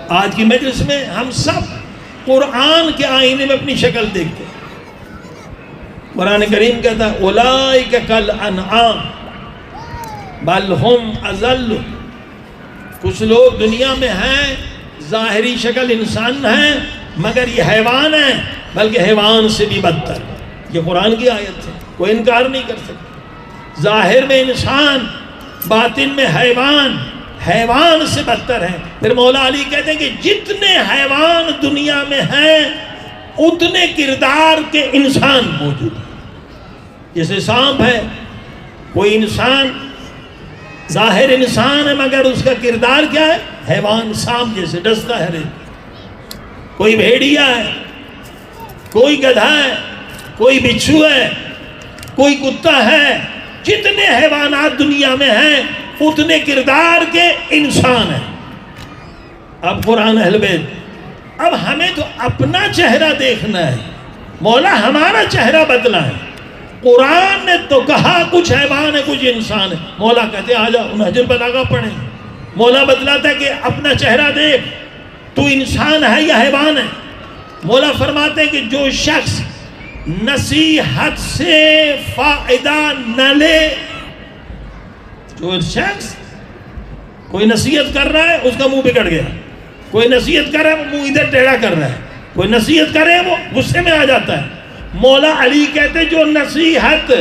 آج کی مجلس میں ہم سب قرآن کے آئینے میں اپنی شکل دیکھتے ہیں۔ قرآن کریم کہتا ہے اولئک کالانعام بل ہم اضل، کچھ لوگ دنیا میں ہیں ظاہری شکل انسان ہیں مگر یہ حیوان ہیں، بلکہ حیوان سے بھی بدتر۔ یہ قرآن کی آیت ہے، کوئی انکار نہیں کر سکتا۔ ظاہر میں انسان، باطن میں حیوان، حیوان سے بدتر ہے۔ پھر مولا علی کہتے ہیں کہ جتنے حیوان دنیا میں ہیں اتنے کردار کے انسان موجود ہیں۔ جیسے سانپ ہے، کوئی انسان ظاہر انسان ہے مگر اس کا کردار کیا ہے؟ حیوان، سانپ جیسے ڈستا ہے۔ کوئی بھیڑیا ہے، کوئی گدھا ہے، کوئی بچھو ہے، کوئی کتا ہے۔ جتنے حیوانات دنیا میں ہیں اتنے کردار کے انسان ہیں۔ اب قرآن اہل بیت، اب ہمیں تو اپنا چہرہ دیکھنا ہے، مولا ہمارا چہرہ بدلا ہے۔ قرآن نے تو کہا کچھ حیوان ہے کچھ انسان ہے، مولا کہتے ہیں آجا نہج البلاغہ پڑھیں۔ مولا بتلاتا ہے کہ اپنا چہرہ دیکھ، تو انسان ہے یا حیوان ہے؟ مولا فرماتے ہیں کہ جو شخص نصیحت سے فائدہ نہ لے، جو شخص کوئی نصیحت کر رہا ہے اس کا منہ بگڑ گیا، کوئی نصیحت کر رہا ہے وہ منہ ادھر ٹیڑھا کر رہا ہے، کوئی نصیحت کرے وہ غصے میں آ جاتا ہے۔ مولا علی کہتے جو نصیحت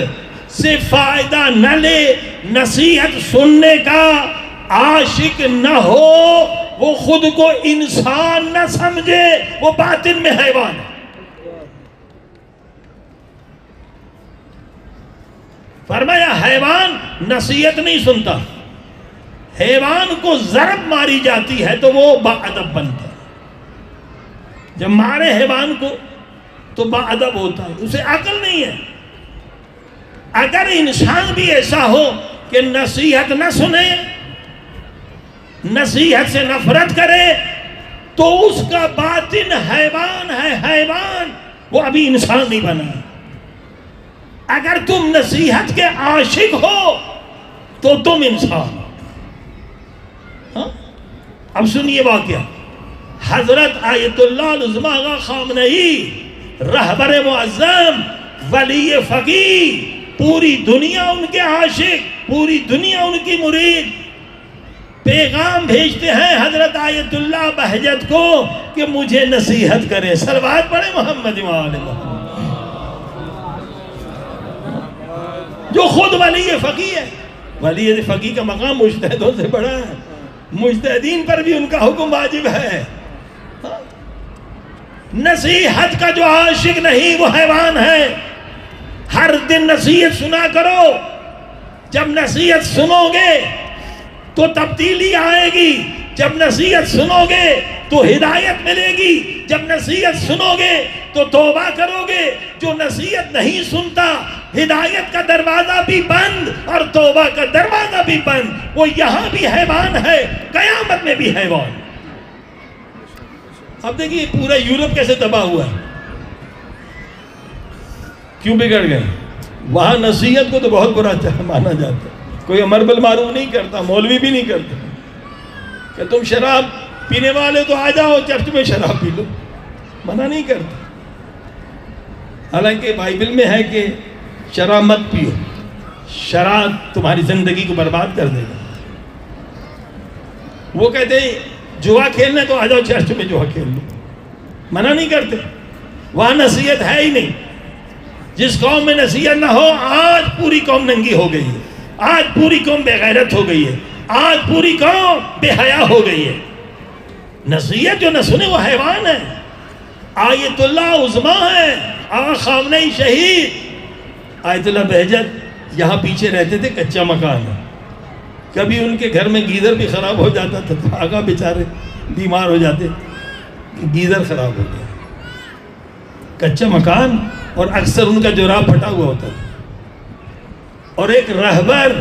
سے فائدہ نہ لے، نصیحت سننے کا عاشق نہ ہو، وہ خود کو انسان نہ سمجھے، وہ باطن میں حیوان ہے۔ فرمایا حیوان نصیحت نہیں سنتا، حیوان کو ضرب ماری جاتی ہے تو وہ باادب بنتا ہے۔ جب مارے حیوان کو تو باادب ہوتا ہے، اسے عقل نہیں ہے۔ اگر انسان بھی ایسا ہو کہ نصیحت نہ سنے، نصیحت سے نفرت کرے، تو اس کا باطن حیوان ہے، حیوان، وہ ابھی انسان نہیں بنا ہے۔ اگر تم نصیحت کے عاشق ہو تو تم انسان ہو۔ اب سنیے واقعہ، حضرت آیت اللہ العظمیٰ آغا خامنہی، رہبر معظم، ولی فقیہ، پوری دنیا ان کے عاشق، پوری دنیا ان کی مرید، پیغام بھیجتے ہیں حضرت آیت اللہ بہجت کو کہ مجھے نصیحت کرے۔ صلوات پڑھے محمد وآل محمد، جو خود ولی فقیہ ہے۔ ولی فقیہ کا مقام مجتہدوں سے بڑا ہے، مجتہدین پر بھی ان کا حکم واجب ہے۔ نصیحت کا جو عاشق نہیں وہ حیوان ہے۔ ہر دن نصیحت سنا کرو، جب نصیحت سنو گے تو تبدیلی آئے گی، جب نصیحت سنو گے تو ہدایت ملے گی، جب نصیحت سنو گے تو توبہ کرو گے۔ جو نصیحت نہیں سنتا، ہدایت کا دروازہ بھی بند اور توبہ کا دروازہ بھی بند، وہ یہاں بھی حیوان ہے، قیامت میں بھی حیوان۔ اب دیکھیے پورا یورپ کیسے تباہ ہوا ہے، کیوں بگڑ گئے؟ وہاں نصیحت کو تو بہت برا مانا جاتا ہے، کوئی امر بالمعروف نہیں کرتا، مولوی بھی نہیں کرتا کہ تم شراب پینے والے تو آ جاؤ چرچ میں شراب پی لو، منع نہیں کرتا۔ حالانکہ بائبل میں ہے کہ شراب مت پیو، شراب تمہاری زندگی کو برباد کر دے گا۔ وہ کہتے ہیں جوا کھیلنا تو آ جاؤ چرچ میں جوا کھیل لو، منع نہیں کرتے۔ وہاں نصیحت ہے ہی نہیں۔ جس قوم میں نصیحت نہ ہو، آج پوری قوم ننگی ہو گئی ہے، آج پوری قوم بے غیرت ہو گئی ہے، آج پوری قوم بے حیا ہو گئی ہے۔ نصیحت جو نہ سنے وہ حیوان ہے۔ آیت اللہ عظمیٰ ہے، آقا خامنہی شہید آیت اللہ بہجت یہاں پیچھے رہتے تھے، کچا مکان ہے، کبھی ان کے گھر میں گیزر بھی خراب ہو جاتا تھا تو آقا بیچارے بیمار ہو جاتے، گیزر خراب ہو گیا، کچا مکان، اور اکثر ان کا جراب پھٹا ہوا ہوتا تھا۔ اور ایک رہبر،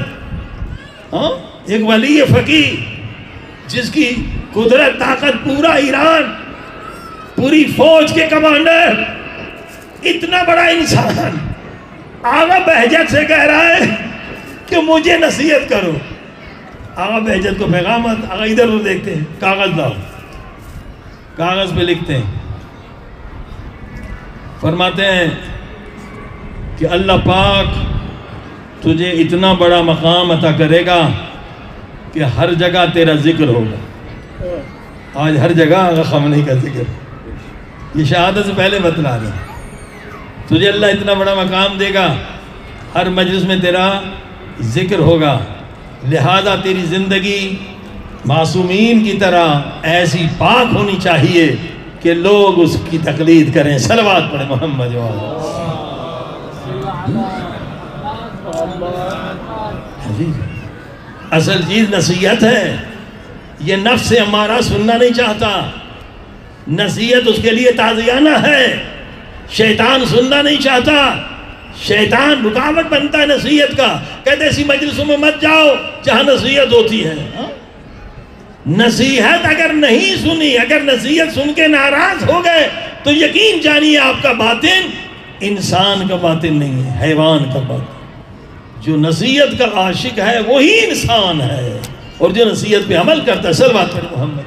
ایک ولی فقیہ جس کی قدرت طاقت پورا ایران، پوری فوج کے کمانڈر، اتنا بڑا انسان آقا بہجت سے کہہ رہا ہے کہ مجھے نصیحت کرو۔ آقا بہجت کو پیغام آتا، آقا ادھر دیکھتے ہیں، کاغذ لاؤ، کاغذ پہ لکھتے ہیں، فرماتے ہیں کہ اللہ پاک تجھے اتنا بڑا مقام عطا کرے گا کہ ہر جگہ تیرا ذکر ہوگا۔ آج ہر جگہ آغا خامنہی کا ذکر، یہ شہادت سے پہلے بتلا رہے ہیں، تجھے اللہ اتنا بڑا مقام دے گا، ہر مجلس میں تیرا ذکر ہوگا، لہذا تیری زندگی معصومین کی طرح ایسی پاک ہونی چاہیے کہ لوگ اس کی تقلید کریں۔ صلوات پڑھیں محمد اصل چیز نصیحت ہے، یہ نفس امارہ سننا نہیں چاہتا، نصیحت اس کے لیے تعزیانہ ہے، شیطان سننا نہیں چاہتا، شیطان رکاوٹ بنتا ہے نصیحت کا، کہتے ایسی مجلسوں میں مت جاؤ جہاں نصیحت ہوتی ہے۔ نصیحت اگر نہیں سنی، اگر نصیحت سن کے ناراض ہو گئے تو یقین جانیے آپ کا باطن انسان کا باطن نہیں ہے، حیوان کا باطن۔ جو نصیحت کا عاشق ہے وہی انسان ہے، اور جو نصیحت پہ عمل کرتا ہے۔ صلوات پر محمد۔